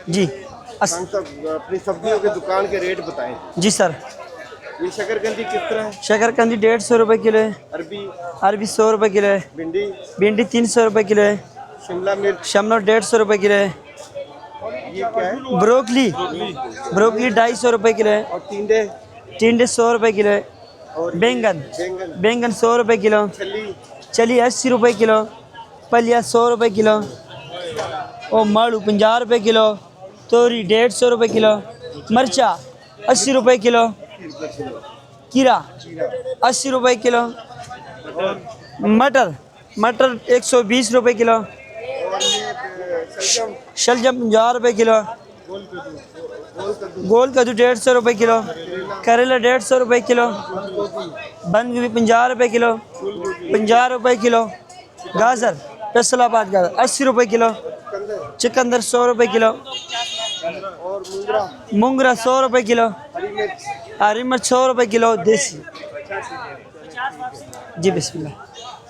जी अपनी सब्जियों की दुकान के रेट बताएं। जी सर, ये शकरकंदी किस तरह है? शकरकंदी 150 रुपये किलो है। अरबी अरबी 100 रुपये किलो है। भिंडी भिंडी 300 रुपये किलो है। शिमला मिर्च शिमला 150 रुपये किलो है। ये क्या है? ब्रोकली ब्रोकली 250 रुपये किलो है। और टिंडे टिंडे 100 रुपये किलो है। और बैंगन बैंगन बैंगन 100 रुपये किलो। छली चलिए 80 रुपये किलो। पलिया 100 रुपये किलो। और माड़ू 50 रुपये किलो। तोरी 150 रुपये किलो। मरचा 80 रुपये किलो। कीरा 80 रुपये किलो। मटर मटर 120 रुपये किलो। और ये शलजम 50 रुपये किलो। गोल कद्दू 150 रुपये किलो। करेला 150 रुपये किलो। बंद गोभी 50 रुपये किलो। 50 रुपये किलो। गाजर फैसलाबाद गाजर 80 रुपये किलो। चुकंदर 100 रुपये किलो। और मूंगरा 100 रुपये किलो। हरी मिर्च 100 रुपये किलो देसी। जी बिस्मिल्लाह।